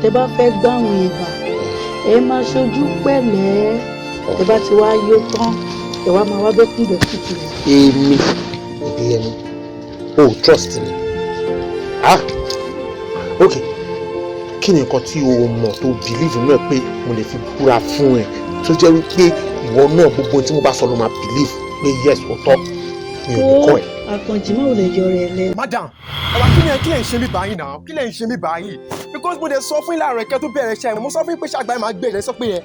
tẹ́ bá fẹ́ gbáwọn ìbà ẹ máa ṣojú pẹ̀lẹ́ tẹ́ bá ti wá yó tán ẹ wá máa wá bẹ́kúnbẹ́kú kiri. èmi ìdíyẹmí o trust me ok kí ni nǹkan tí o mọ̀ tó believe nínú ẹ pé mo lè fi búra fún ẹ tó jẹ́ wípé ìwọ náà gbogbo tí mo bá sọ ló máa believe pé yes òótọ́ mi ò ní kọ́ ẹ. Àkànjí máa lè yọ rẹ lẹ. madam ọba kí lẹ ń ṣe mí báyìí náà kí lẹ ń ṣe mí báyìí because mo dey sọ fún ilé ààrẹ kẹ tó bẹ̀rẹ̀ iṣẹ́ mo sọ fún pé ṣàgbáyé máa gbé ẹ sọ pé yẹn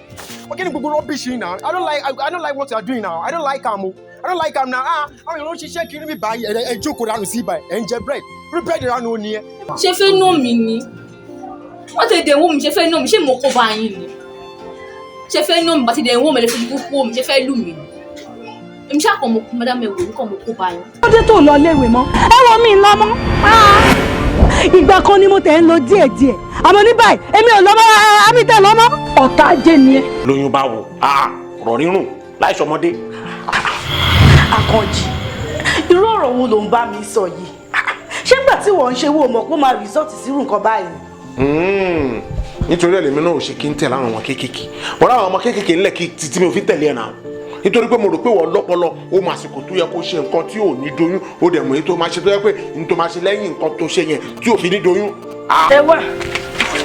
wọ́n kí ni gbogbo rubbish yìí náà I don't like what you are doing now I don't like Amoo I don't like am now àwọn èèyàn ló ń ṣiṣẹ́ kiri mi báyìí ẹ jókòó dànù sí ibà ẹ ń jẹ bread bread ìranu ò ní ẹ. ṣé fẹ́ nù mí ni wọ́n ti dẹ̀ wọ́n mi ṣe fẹ́ nù mí ṣé mo kó bá yín ni ṣe fẹ́ nù mí bá ti dẹ̀ wọ́n mi lè fi kúkú mi ṣe fẹ́ lù mí ni èmi ṣàkọ mo kú mọ́dá mẹ́wòó ní kàn mo kó bá yín. ó dé tó lọ léèwé mọ́ ẹ wọ mi lọ mọ́ ìgbà kan ni mo tẹ̀ ń lọ díẹ̀díẹ̀ àmọ́ ní báyìí èmi ò lọ mọ́ àmì tẹ̀ lọ mọ́ ọ̀tá ajé ni ẹ. lóyún bá wò ọ̀rọ̀ rírùn láìsọmọdé. Àkànjí irú ọ̀rọ̀ wo ló ń bá mi sọ yìí ṣé nígbà tí wọ́n ń ṣe wo mọ̀ pé ó máa rìsọ́ọ̀tì sírù nǹkan báyìí. nítorí ẹlẹ́mi náà ò ṣe kí n tẹ̀lé àwọn ọmọ kéékèèké wọ́n àwọn ọmọ kéékèèké ńlẹ̀ kí títí mi ò fi tẹ̀lé ẹ̀ náà nítorí pé mo rò pé wọ́n lọ́pọlọ ó máa àsìkò tó yẹ kó ṣe nǹkan tí ò ní doyún ó dẹ̀ mọ̀ èyí tó máa ṣe tó yẹ pé ní tó máa ṣe lẹ́yìn nǹkan tó ṣe yẹn tí ò fi ní doyún. ẹ wá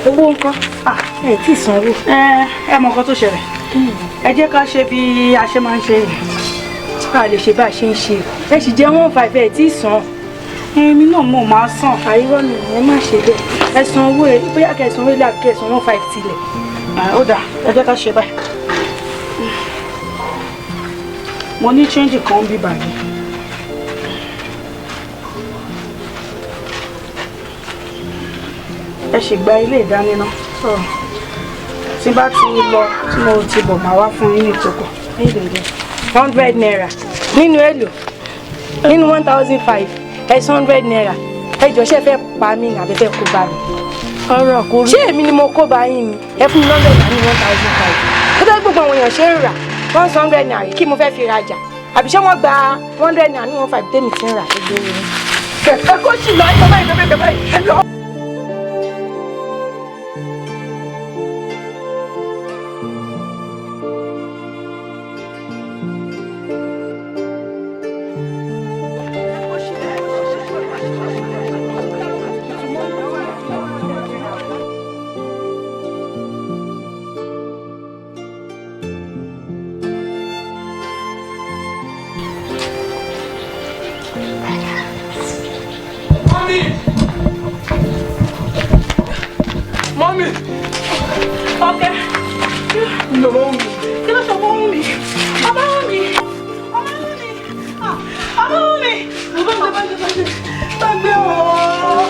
owó nǹkan ẹ tí ì sanwó ẹ mọ nǹkan tó ṣẹlẹ̀ ẹ jẹ́ ká ṣe bí a ṣe máa ń ṣe yìí ká lè ṣe bá a ṣe ń ṣe ẹ sì jẹ́ 1.5 ẹ tí ì san èmi náà mo máa san àìrọ́ ni ẹ má ṣe bẹ́ẹ̀ ẹ san owó ẹ bóyá kẹsàn owó ilé àkẹsàn 1.5 tilẹ̀ ó dà ẹ jẹ́ ká ṣe báyìí. mo ní change kan bí báyìí. ẹ sì gba ilé ìdániná tí bá ti lọ tí mo ti bọ̀ máa wá fún yín ní ìtòkò ní ìdèdè 100 naira nínú èlò nínú 1,500 ẹ̀sán 100 naira ẹjọ́ ṣe fẹ́ pa mí ní abẹ́fẹ́ kó bá mi. ọ̀rọ̀ kò rí. ṣé èmi ni mo kó bá yín ni ẹ fún mi 100 naira ní 1,500 tó tẹ́ gbogbo àwọn èèyàn ṣe ń rà 100 naira kí mo fẹ́ fi rajà àbí ṣé wọ́n gba 100 naira ní 1,500 tèmi ti ń rà gbogbo wọn. kẹ̀kẹ́ kó sì lọ ẹ báyìí ẹ lọ. Mami! Okay. No, Mami. Kí ló sọ fún mi? Ọmọ mi! Ọmọ mi! Ọmọ mi! Gbàgbé o!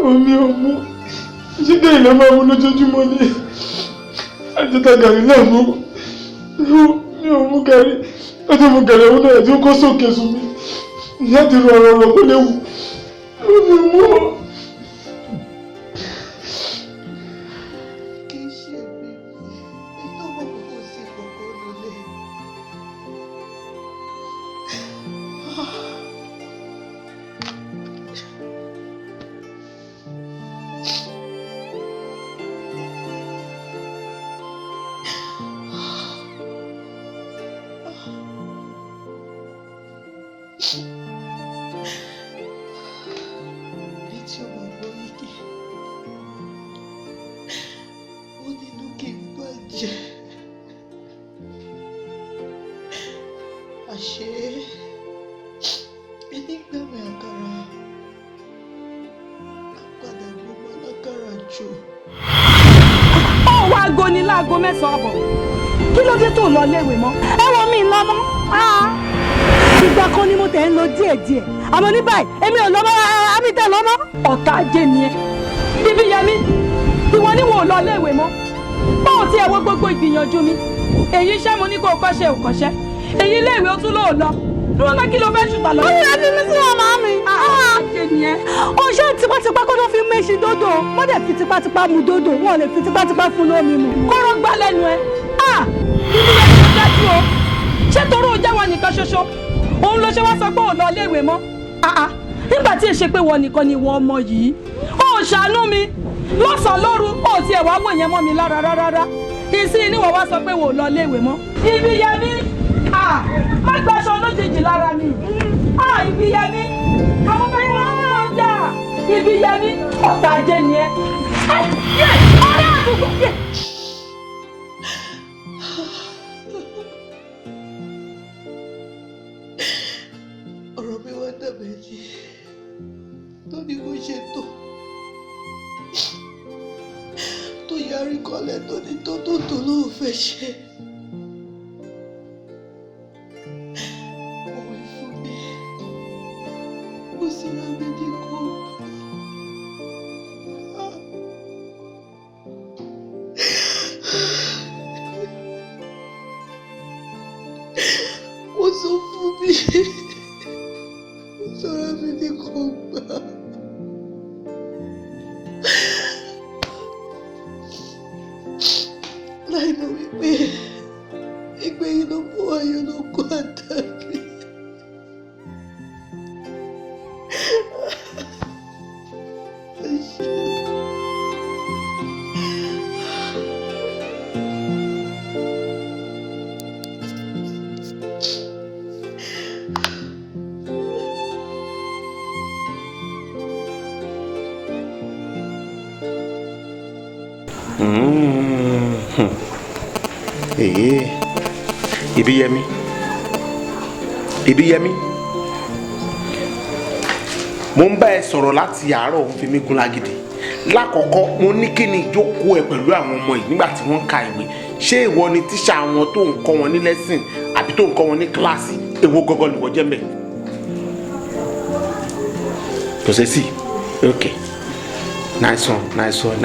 Omi ọmọ ṣíkẹ́ ilẹ̀ máa mú lójoojúmọ́ ní àjẹta gàrí náà mú mi ò mú gàrí láti mú gàrí ẹ̀wọ̀n náà tí ó kọ́ sókè sùn mi ìyá ti rọ ọ̀rọ̀ ọ̀rọ̀ kó léwu omi mú ọ. aago 9 àbọ̀ kí ló dé tó lọ léèwé mọ́ ẹ wọ mi lọ mọ́ ìgbà kan ni mo tẹ̀ ń lọ díẹ̀díẹ̀ àmọ́ ní báyìí èmi ò lọ mọ́ àbí tẹ̀ lọ mọ́ ọ̀tá ajé ni ẹ ibi yẹmi ìwọ ni wọn ò lọ léèwé mọ́ báwo tí ẹ wo gbogbo ìgbìyànjú mi èyí iṣẹ́ mo ní kó o kọ́ṣẹ́ ò kọ́ṣẹ́ èyí léèwé ó tún lóò lọ dúró náà kí ló fẹ́ ṣùgbọ́n lọ. ó yẹ kí mi sí ọmọ mi. ajé ni ẹ. ó ṣe tipátipá kó ló fi méṣi dódò wọ́n dẹ̀ fi tipátipá mu dódò wọ́n lè fi tipátipá fún lómi mu. kóró gbá lẹ́nu ẹ. ibi yẹn ti dájú o ṣé torí o jẹ́ wọn nìkan ṣoṣo òun ló ṣe wá sọ pé òun lọ léèwé mọ́. nígbà tí èṣe pé wọn nìkan ni ìwọ ọmọ yìí ó ṣàánú mi lọ́sàn-án lóru ó tiẹ̀ wá wò yẹn mọ́ mi lára rárá ìsìn ni wọ́n wá sọ pé wò lọ léèwé mọ́. ibi yẹn ní má gbaṣọ lójijì lára mi ibi yẹn ní àwọn bẹ́ẹ̀ ni wọ́n ń jà ibi yẹn ní ọ̀tá ajé ni ẹ. ọ̀rẹ́ àdúgbò yẹ. ọ̀rọ̀ mi wá dàbẹ̀ yìí tó ní kó ṣe tó yarí kọlẹ̀ tó ní tó ló fẹ́ ṣe. ọ̀wẹ́ fún mi mo sì ra mi ní kó. mo sọ fún mi mo sọ ra mi ní kó gbà. láì mọ̀ wípé ìgbẹ̀yìn ló mú ayọ̀ ló kó àtàbí. Ibiyemi mo ń bá ẹ sọ̀rọ̀ láti àárọ̀ òun fi mí gún lágídí lákọ̀ọ́kọ́ mo ní kí ni ìjókòó ẹ pẹ̀lú àwọn ọmọ yìí nígbà tí wọ́n ń ka ìwé ṣé ìwọ ni tíṣà wọn tó ń kọ́ wọn ní lẹ́sìn àbí tó ń kọ́ wọn ní kíláàsì èwo gọ́gọ́ ni wọ́n jẹ́ mẹ́. kò ṣe sí ok nice one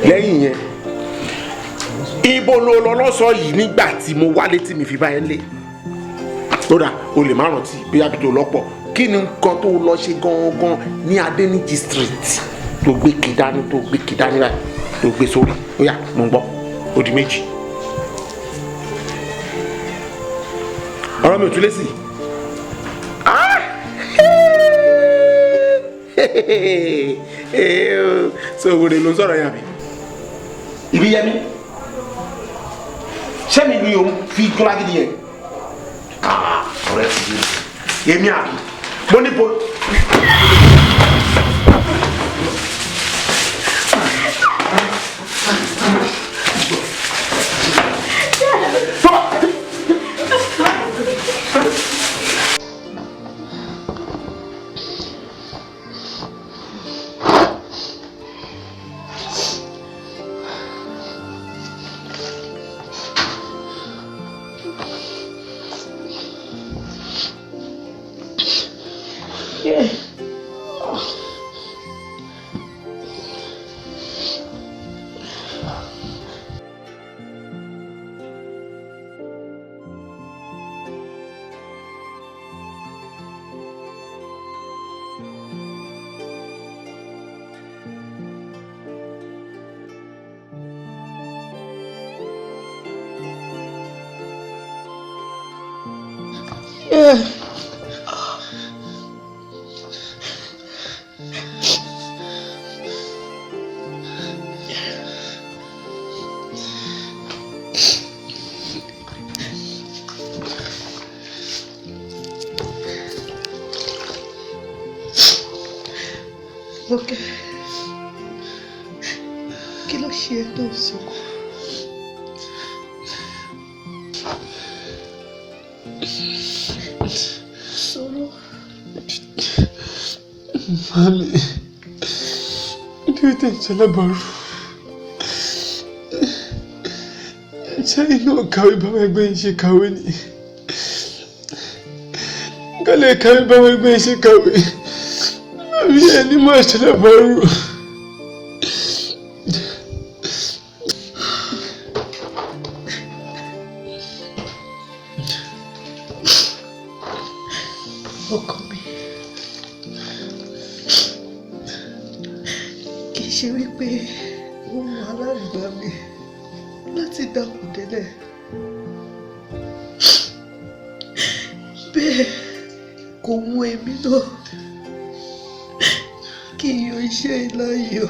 lẹ́yìn yẹn ibo ló lọ lọ́sọ̀ yìí nígbà tí mo wálé tí mi fi bá ẹ lé kódà o lè má rántí bí abidjan lọ́pọ̀ kí ni nǹkan tó lọ ṣe gangan ní Adéníjì street tó gbé kìdání báyìí tó gbé sórí ó yá mo ń gbọ́ ó di méjì ọ̀rọ̀ mi ò tún lé sí so òwúrẹ̀ ló ń sọ̀rọ̀ yẹn àbí Ibiyemi ṣé mi ni òun fi jọlágídí yẹn ọ̀rẹ́ ti di èmi àbí mo ní bo. Lókè, kí ló ṣe ẹ́ tó sunkún? Sọ̀rọ̀. Mami, kí ló tẹ̀ ń ṣalábàárù? ṣé iná kàwé báwọn ẹgbẹ́ yìí ṣe kàwé ni kálẹ̀ kàwé báwọn ẹgbẹ́ yìí ṣe kàwé àbí ẹni máa ṣẹlẹ̀ bọ́rù. ọkọ mi kì í ṣe wípé ó mú alárùbá mi láti dákun délẹ̀ bẹ́ẹ̀ kò mú èmi náà kí n yan iṣẹ́ ìláyọ̀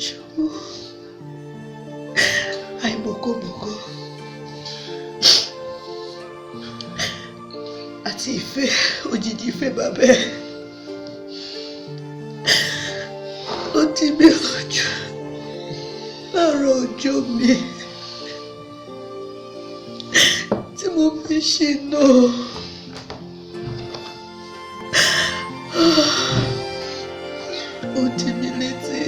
ṣùgbọ́n àìmọ̀kọ́mọ̀kọ́ àti ìfẹ́ òjijì ìfẹ́ bàbá ẹ̀ ló ti mi lójú láàárọ̀ ọjọ́ mi tí mo fi ṣe náà. Ó dì mí létí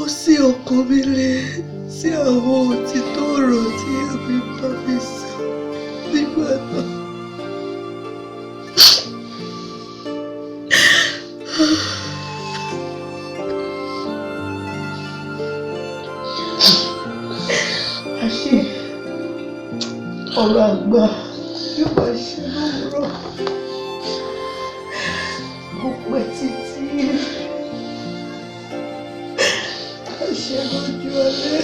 ó sí ọkàn mi lé sí àwọn òtítọ́ ọ̀rọ̀ tí ẹ̀mí bá mi sọ nígbà náà. Àṣé ọ̀rọ̀ àgbà yóò máa ṣe lówùúrọ̀ kò pẹ́ títí àṣẹ lójú alẹ́.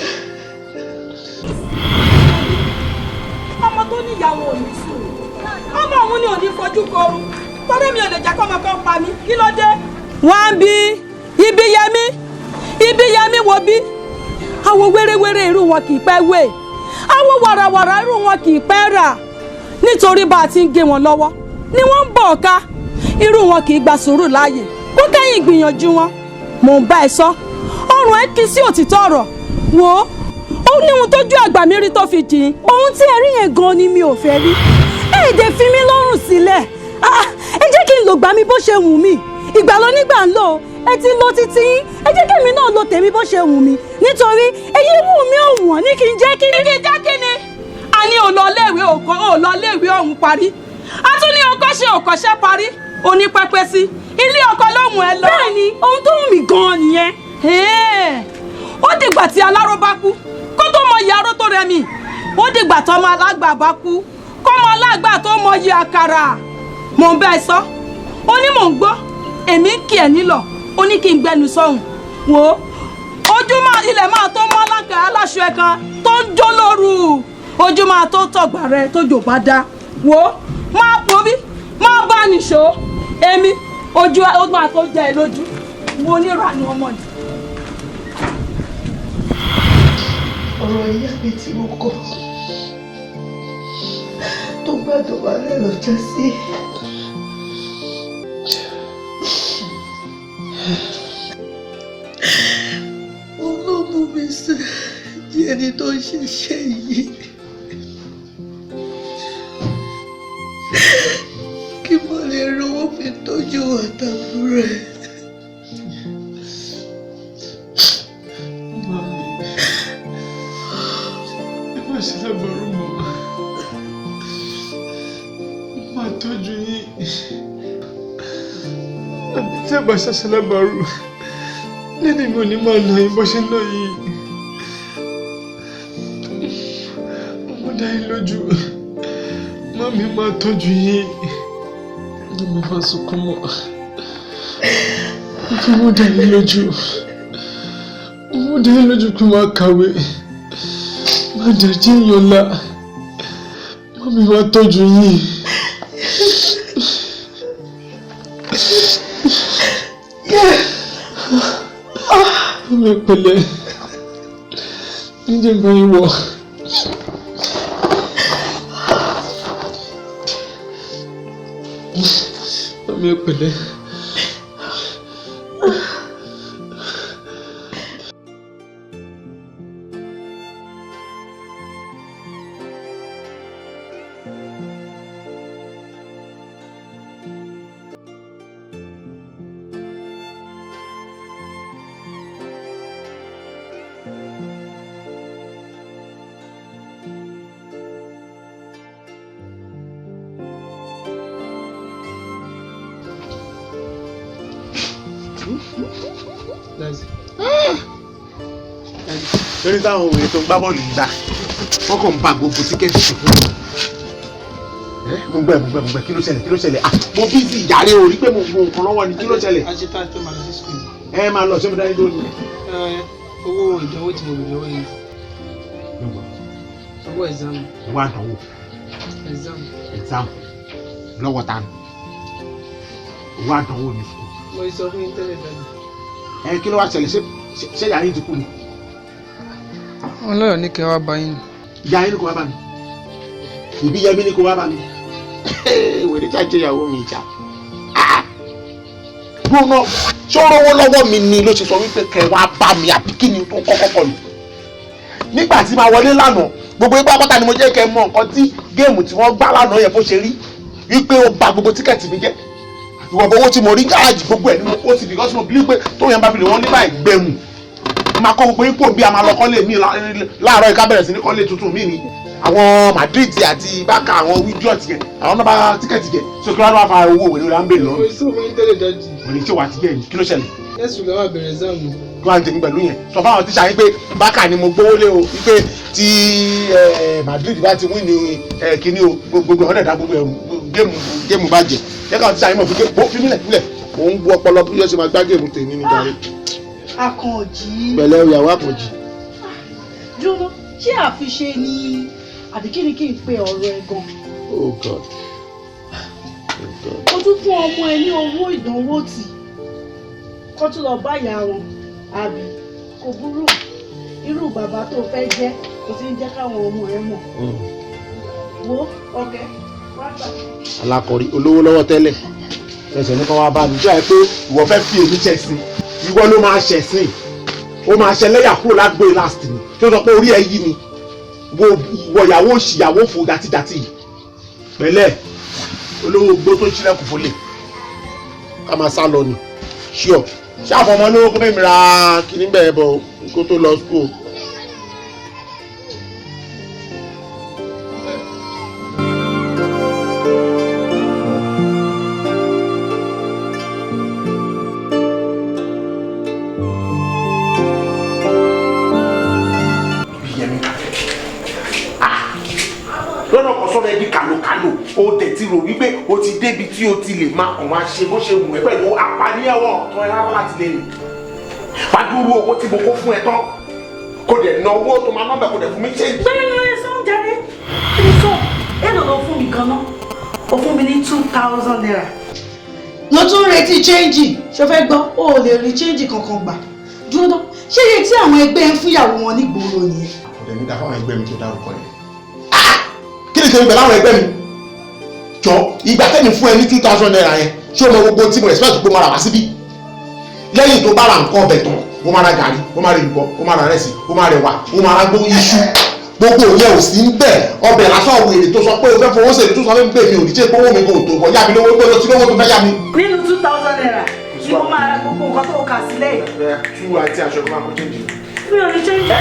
ọmọ tó níyàwó ò ní sùn ọmọ òun ni ò ní fojú kooru torí mi ò lè jẹ́ kọ́mọ kan pa mí kí ló dé. wọ́n ń bí ibi yẹmí wo bí àwọn wéréwéré irú wọn kì í pẹ́ wé àwọn wàràwàrà irú wọn kì í pẹ́ rà nítorí bá a ti ń gé wọn lọ́wọ́ ni wọ́n ń bọ̀ ká irú wọn kì í gba sùúrù láàyè kó kẹ́yìn ìgbìyànjú wọn mò ń bá ẹ sọ ọrùn ẹ kì í sí òtítọ́ ọ̀rọ̀ wò ó ní ohun tójú àgbà mi rí tó fi dì í ohun tí ẹ rí yẹn gan ni mi ò fẹ́ rí èdè fi mí lọ́rùn sílẹ̀ ẹ jẹ́ kí n lò gbà mí bó ṣe wù mí ìgbà ló nígbà ń lò ẹ ti lo títí yín ẹ jẹ́ kí èmi náà lo tèmi bó ṣe wù mí nítorí èyí wù mí ò wọ̀n ní kí n jẹ́ kí ni. a ní òlọ́léèwé ọ̀hún parí a tún ní ọkọ́ṣẹ́ parí onípẹ́pẹ́ sí ilé ọkọ lóhùn ẹ lọ. bẹ́ẹ̀ni ohun tó wù mí gan-an nìyẹn. ó dìgbà tí aláró bá kú kó tó mọ iye aró tó rẹmi ó dìgbà tó ọmọ alágbà bá kú kó ọmọ alágbà tó mọ iye àkàrà. mò ń bẹ́ ẹ sọ ó ní mò ń gbọ́ èmi ń kí ẹ nílọ̀ ó ní kí n gbẹnu sọ́hùn wò ó ojúmọ́ ilẹ̀ máa tó mọ́ aláṣọ ẹ̀ kan tó ń jó lóru ojú máa tó tọ̀gbà rẹ tó jò bá dá wò ó máa pọ̀ bí máa bá nìṣó èmi ojú ó máa tó jẹ ẹ lójú wo onírànú ọmọ ni. ọ̀rọ̀ ìyá mi tí mo kọ́ tó gbàdọ̀ wà rẹ̀ lọ́jọ́ sí. olóòmù mi sí di ẹni tó ń ṣiṣẹ́ yìí kí mo lè rówó fi tọ́jú àtàkùn rẹ̀. ṣe lábàárù mọ́ máa tọ́jú yín àbí tí àbá ṣàṣẹ lábàárù lẹ́nu mi ò ní máa nà yín bó ṣe ń nà yín mo dá yín lójú má mi máa tọ́jú yín ní mi máa sunkún mọ́ mo dá yín lójú pé máa kàwé. Àjàjí ìyọ̀lá, mọ́mí wá tọ́jú yín. Mọ́mí pẹ̀lẹ́, níjẹ́ bá yín wọ̀. Mọ́mí pẹ̀lẹ́. lórí táwọn òwe tó ń gbá bọ́ọ̀lù gbà wọ́n kàn ń ba gbogbo tíkẹ́ẹ̀tì tó fún mi. mo gbẹ kí ló ṣẹlẹ̀ mo bí sí ìyàrá orí pé mo gbọ́ nǹkan lọ́wọ́ ni kí ló ṣẹlẹ̀. ajita tó máa lọ sí skul. máa lọ sẹ́mi dání lónìí. owó ìdánwò tí mo lò lọ́wọ́ yìí. owó exam. owó àdánwò. exam lọ́wọ́ ta ni owó àdánwò ní skul. mo sọ fún yín tẹ́lẹ̀ dájú. kí ló wá ṣẹlẹ̀ ṣé ìyá yín ti kú ni. wọn lọ́yọ̀ ní kẹ́ wá bá yín. ìyá yín ni kò wá bá mi ìbí yẹmí ni kò wá bá mi wèrè jáde ìyàwó mi ìjà. gbóná ṣọ́rọ́wọ́ lọ́wọ́ mi ni ló ṣe sọ wípé kẹ́ wá bá mi àbí kí ni tó kọ́kọ́ kọlù. nígbà tí màá wọlé lánàá gbogbo igbá pátá ni mo jẹ́ kẹ́ mọ nǹkan tí géèmù tí wọ́n gbá lánàá yẹn bó ṣe rí wípé ó bà gbogbo tíkẹ́ẹ̀tì mi jẹ́. ìwọ̀n owó tí mo rí gáàjì gbogbo ẹ̀ ni mo kó sí because mo believe pé tó yẹn bá fi lè wọ́n nígbà ìgbẹ́mù máa kọ́ gbogbo ipò bí a máa lọ kọ́lé mi láàárọ̀ ìka bẹ̀rẹ̀ sí ní kọ́lé tuntun mi ni àwọn Madrid àti Barca àwọn widget yẹn àwọn náà bá tíkẹ́ẹ̀tì jẹ so kí wọ́n á fa owó wèrè rà ń bèrè lọ́wọ́. mo sọ fún yín tẹ́lẹ̀ dájú. wèrè tí o wà á ti jẹ́ yìí kí ló ṣẹlẹ̀. next week àwọn àbẹ̀rẹ̀ exam. kí wọ́n á tẹ̀mí pẹ̀lú yẹn sọ fáwọn tíṣà yín pé Barca ni mo gbówó lé o wípé tí Madrid bá ti win ní kíní o gbogbo ọ̀dẹ̀ dá gbogbo géèmù bá jẹ yẹ káwọn tíṣà yín mọ̀ fi mílẹ̀ mò ń gbọ́ ọpọlọ bí yóò ṣe máa gbá géèmù tèmi ní jàre. Àkànjí. pẹ̀lẹ́ ìyàwó Àkànjí. dúró ṣé àfiṣe ni àbí kí ni kí n pe ọ̀rọ̀ ẹ̀ gan. Oh God. ó tún fún ọmọ ẹ ní owó ìdánwò tì kó tún lọ bá ìyá wọn àbí kò burú irú bàbá tó fẹ́ jẹ́ kò sí ń jẹ́ káwọn ọmọ ẹ mọ̀. wo ọ̀kẹ́ wá gbà. alákọ̀rí olówó lọ́wọ́ tẹ́lẹ̀ ẹsẹ̀ ní kan wá bá mi jẹ́ pé ìwọ fẹ́ fi èmi ṣẹ̀sìn ìwọ ló máa ṣẹ̀sìn ó máa ṣẹlẹ́yà kúrò lágbó last ni tí ó sọ pé orí ẹ yí ni wọ ìyàwó òṣì ìyàwó fò dátidàti pẹ̀lẹ́ olówó gbó tó ṣílẹ̀kùn fólè ká máa sá lọ ni ṣíọ ṣáàfọmọ lówó kó mẹ́mi ra kíní bẹ́ẹ̀ bọ̀ kó tó lọ school. lọ́nà kan sọ́dọ̀ ẹbí kàlòkàlò ó tẹ̀ ti rò wípé o ti débi tí o ti lè máa kàn máa ṣe bó ṣe wù ẹ́ pẹ̀lú apaníyẹ̀wọ̀ tó ẹ rárá láti lè rìn. fàdúrú owó tí mo kó fún ẹ tán kò dẹ̀ ná owó tó máa nọ́bẹ̀ kò dẹ̀ fún mi ṣe. bẹ́ẹ̀ sọ ń jáde kí ni sọ èlò ló fún mi gan-an ó fún mi ní 2,000 naira. mo tún retí chẹ́ńjì ṣó fẹ́ gbọ́ o ò lè rí chẹ́ńjì kankan gbà dúró tán ṣé iye tí àwọn ẹgbẹ́ ń fúyàwó wọn nígboro nìyẹn. ọ̀dẹ̀ mi dá fáwọn ẹgbẹ́ mi tó dárúkọ yẹn. kí ni tèmi pẹ̀lú àwọn ẹgbẹ́ mi jọ ìgbà tẹ́mi fún ẹ ní 2,000 naira yẹn ṣé o mọ gbogbo tí mo expect pé mo ra wá síbí lẹ́yìn tó bá ra nǹkan ọbẹ̀ tán ó máa ra gàrí ó máa ra ìbọ ó máa ra rẹ́sì ó máa rẹwà ó máa ra gbogbo iṣu gbogbo yẹn ò sí ń bẹ̀ ọbẹ̀ lásán wèrè tó sọ pé o fẹ́ fowó ṣèlú tó sọ fún mi pé mi ò ní jẹ́ gbówó mi kò tó bọ̀ yá mi lówó pé o ti lówó tó fẹ́ yá mi. nínú 2,000 naira ni mo máa ra gbogbo nǹkan tó kà sílẹ̀ yìí. tú àti aṣọ tó máa kó change. mi ò ní chẹ́ńjì.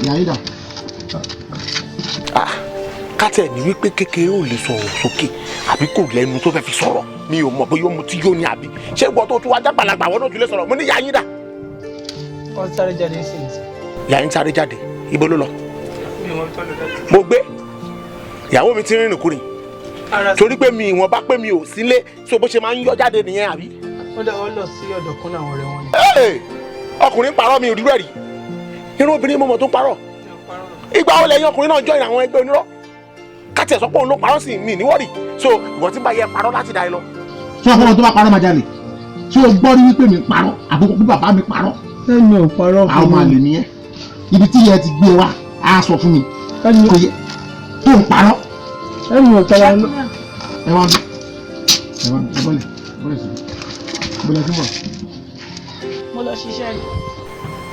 Yàídà. Kátẹ̀ ní wípé kékeré ò lè sọ̀rọ̀ sókè àbí kò lẹ́nu tó fẹ́ fi sọ̀rọ̀ mi ò mọ̀ bóyá mo ti yó ni àbí ṣé ìwọ tó tún wájà gbàlagbà wọn náà tún lè sọ̀rọ̀ mo ní Yàídà. wọ́n sáré jáde sí i. Yàín sáré jáde ibo ló lọ. mi ò mọ̀ tó lọ dájú. Mo gbé ìyàwó mi ti rìnrìn kùnrin torí pé mi ìwọ̀n bá pé mi ò sílé so bó ṣe máa ń yọ jáde nìyẹn àbí. ó dẹ̀ wọ́n lọ sí ọ̀dọ̀ kan náà ọ̀rẹ́ wọn ni. ọkùnrin parọ́ mi ò rí rẹ̀ rí irú obìnrin mọ̀mọ́ tó ń parọ́ ìgbà wo lẹ́yìn ọkùnrin náà join àwọn ẹgbẹ́ onírọ́ káti ẹ̀ sọ pé òun ló parọ́ sí mi níwọ́rì so ìwọ tí ń bá yẹ parọ́ láti dá ẹ lọ. sọ fún ọ tó bá parọ́ máa jalè tí o gbọ́ rí wípé mi parọ́ àbúkọ bí bàbá mi parọ́. ẹni ò parọ́ fún mi. àwọn máa lè nìyẹn ibi tí yẹn ti gbé wa á sọ fún mi kò yẹ tó ń parọ́. ẹni ò parọ́. ẹ wá bí ẹ bọ́lẹ̀ sí bọ́lẹ̀ sí bọ̀. mo lọ ṣiṣẹ́ rẹ̀.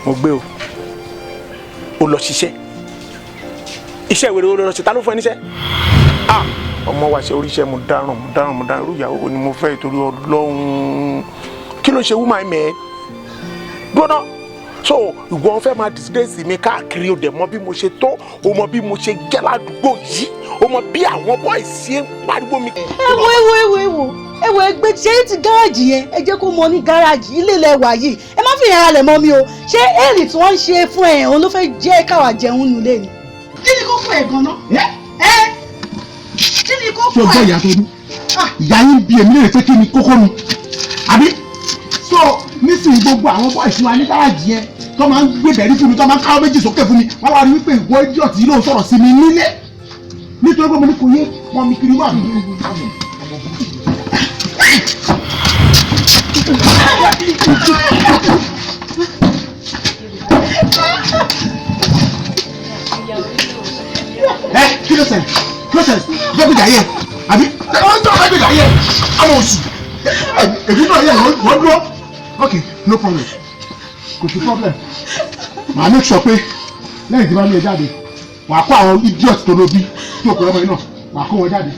mo gbé o lọ ṣiṣẹ́ iṣẹ́ ìwé ló lọ ṣe ta ló fún ẹ níṣẹ́ ọmọ wa ṣe oríṣẹ́ mo dáràn irú ìyàwó ni mo fẹ́ ìtorí Ọlọ́run kí ló ṣe woman mẹ́ gbọ́dọ̀ so ìwọ fẹ́ máa disgrace mi káàkiri o dẹ̀ mọ bí mo ṣe tó o mọ bí mo ṣe jẹ́ ládùúgbò yìí o mọ bí àwọn boys ṣe ń pariwo mi. ẹwọ ẹgbẹ́ ṣé ti gáràjì yẹn ẹ jẹ́ kó mọ ní gáràjì ilé ilẹ̀ wà yìí ẹ má fi ìyàrá lẹ̀ mọ́ mi o ṣé èrì tí wọ́n ń ṣe fún ẹ̀ òun ló fẹ́ jẹ́ káwa jẹun nulẹ̀ ni. kí ni kókó ẹ̀ gan-an kí ni kókó ẹ̀. tí o gbọ́ ìyá tó ní ìyá yín bí èmi lè ṣe kí ni kókó mi àbí so nísìnyí gbogbo àwọn boys wa ní gáràjì yẹn tó máa ń gbé bẹ̀rí fún mi tó máa ń káwọ́ méjì sókè fún mi wọ́n wá rí wípé ìwọ idiot yìí ló ń sọ̀rọ̀ sí mi nílé nítorí pé mo ní kò yé wọn mi kiri wà mí. Kí ló ṣẹlẹ̀ fẹ́ gbèjà yẹ àbí wọ́n tọ́ fẹ́ gbèjà yẹ àwọn oṣù èmi náà yẹ wọ́n dúró ok no problem kò sí problem màá make sure pé lẹ́yìn tí wọ́n lé jáde wàá kó àwọn idiot tó lóbi tí òkú ọmọ yìí náà wàá kó wọn jáde.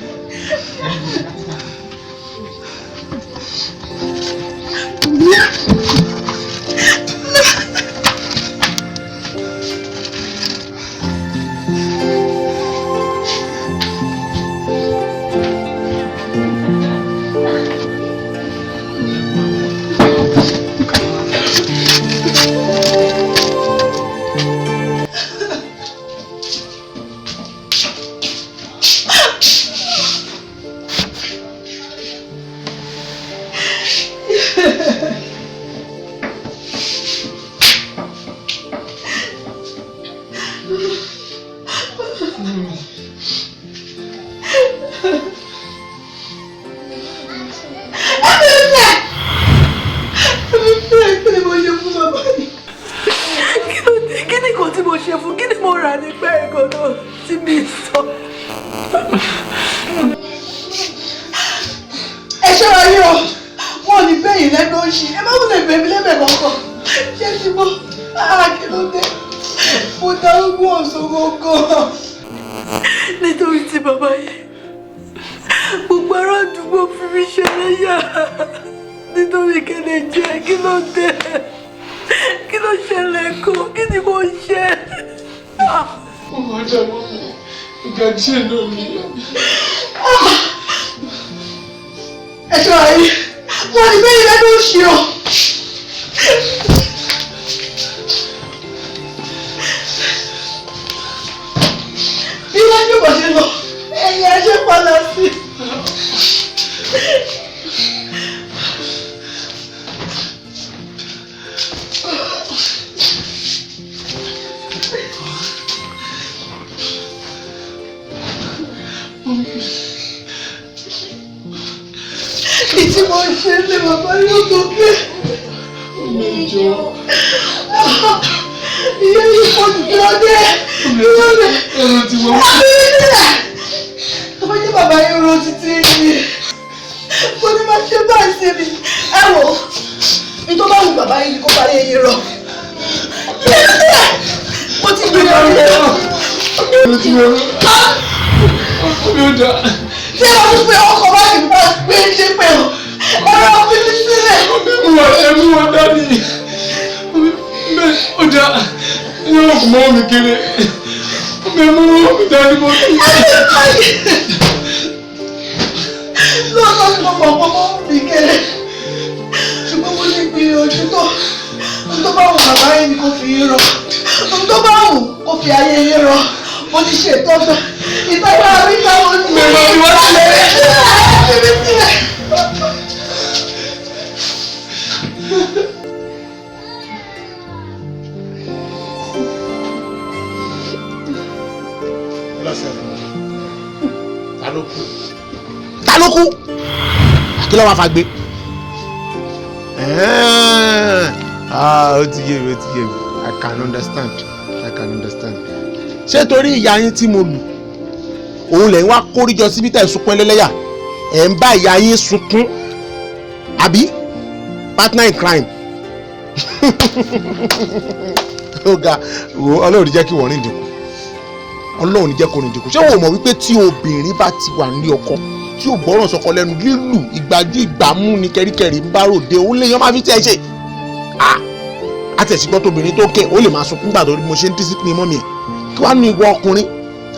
mo ti ṣètò ọ̀fẹ́ ìtajà àríkà ló wá fa gbé. Ó ti yé mi, I can understand. Ṣé torí ìyá yín tí mo lù òun lẹ̀ ń wá kórìjọ síbi tẹ̀ sunkún ẹlẹ́lẹ́yà ẹ̀ ń bá ìyá yín sunkún àbí partner in crime. Ó ga Ọlọ́run jẹ́ kí wọ́n rìn dínkù, Ọlọ́run jẹ́ kó rìn dínkù. Ṣé o mọ̀ wípé tí obìnrin bá ti wà ní ọkọ tí ò gbọ́ràn sọkọ lẹ́nu, lílù ìgbájú ìgbámú ni kẹ́ríkẹ́rí ń bá ròde, òun lè yan máa fi tẹ́ ẹ ṣe. Àtẹ̀sígbọ́ tóbìnrin tó kẹ́ ó lè máa sunkún gbàdọ̀ bí mo ṣe ń discipline mọ́ mi ẹ̀ kí wàá nu ìwọ ọkùnrin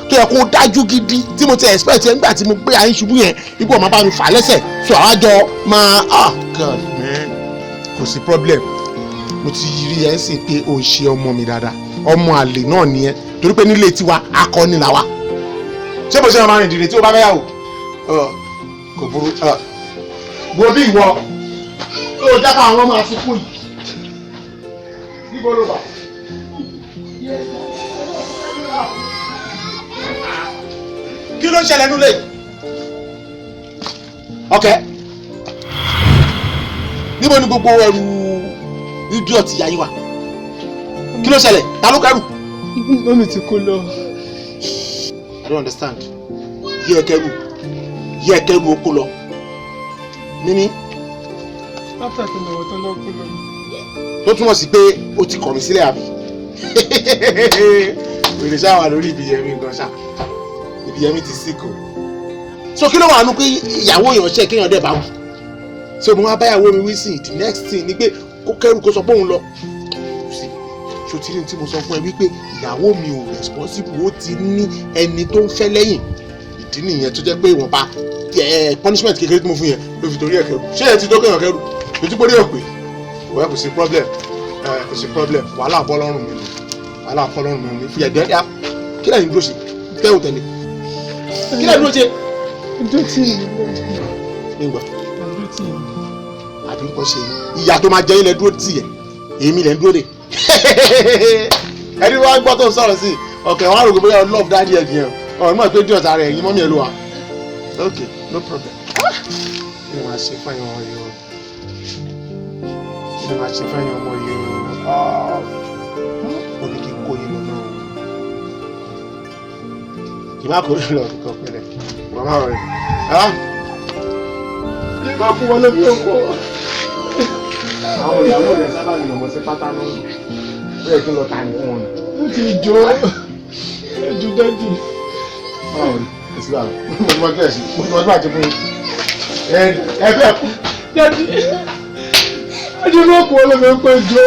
tó yẹ kó dájú gidi tí mo ti expect ẹ̀ nígbà tí mo gbé àyín ṣubú yẹn ipò ọmọ bá mi fà lẹ́sẹ̀ tó àwájọ máa God man kò sí problem. Mo ti rí ẹ̀ ń sìn pé o ń ṣe ọmọ mi dáadáa, ọmọ àlè náà nìyẹn torí pé nílé tiwa akọni là wa. Ṣé mo ṣe máa rìn dìde tí o bá fẹ́ yàwó kò burú wo bí ìwọ ó jábọ̀ àwọn ọmọ àfikún yìí níbo ló bá. Kí ló ń ṣẹlẹ̀ nílé? Okay. Níbo ni gbogbo ẹrù idiot ìyá yín wà? Kí ló ṣẹlẹ̀? Ta ló kẹ́rù? Mọ́mì ti kó lọ. I don't understand. Yẹ kẹ́rù ó kó lọ. Mímí. After tí mo wọ̀ tán lọ kó lọ. Tó túmọ̀ sí pé o ti kọ̀ mí sílẹ̀ àbí? Òrìṣà ṣáà wà lórí Ìbíyẹmí gan ṣá. Ìbíyẹmí ti sick o. So kí ló wà nù pé ìyàwó ìyànṣẹ́ kéèyàn dẹ̀ bá wù? So mo wá báyàwó mi wí sí the next thing ni pé kó kẹ́rù kó sọ pé òun lọ. Ṣòtìrí tí mo sọ fún ẹ wípé ìyàwó mi ò responsible, ó ti ní ẹni tó ń fẹ́ lẹ́yìn. Ìdí nìyẹn tó jẹ́ pé ìwọ̀nba punishment kékeré tí mo fún yẹn ló fi torí ẹ̀ kẹ́rù. Ṣé ẹ ti tó kéèyàn kẹ́rù? Lójú pé ó rí ọ̀ pé ìwọ kò sí problem wàhálà bọ́ lọ́rùn mi fi ẹ̀dẹ́ dá kí lẹ́yìn dúró ṣe tẹ́ ò tẹ́lẹ̀ kí lẹ́yìn dúró ṣe. Ọjọ́ tí nígbà àbí nǹkan ṣe ìyá tó máa jẹ ilẹ̀ dúró tì yẹ èmi lẹ̀ ń dúró dè ẹni wá gbọ́ tó ń sọ̀rọ̀ sí ọ̀kẹ́ wọn á rògbò bóyá love daddy ẹ̀ nìyẹn ọ̀rọ̀ mọ̀ pé díọ̀ tààrà ẹ̀yìn mọ́mí ẹ̀ ló wà okay no problem. Kí ni màá ṣe fáyọ̀ ọmọ yìí o? Kí ni màá ṣe fáyọ̀ ọmọ yìí o? Ó ní kí n kó yín lọ náà. Kì má kó yín lọ kọ́ pẹ́lẹ̀. Wọ́n máa rọrùn. Kí máa fún wọn lóbi ọkọ. Àwọn ìyàwó rẹ̀ sábà ní ọmọ sí pátá náà. Ó yẹ kí n lọ ta ní fún wọn. ó ti jó ẹjọ dájú. Báwo ni? Èsì báwo? Mo ti wọ́n kílẹ̀ sí. Mo ti wọ́n kílẹ̀ sí fún yín. Ẹ fẹ́ kú. Dájú ẹjọ náà kú ọlọ́mọ ẹ̀kọ́ ẹjọ.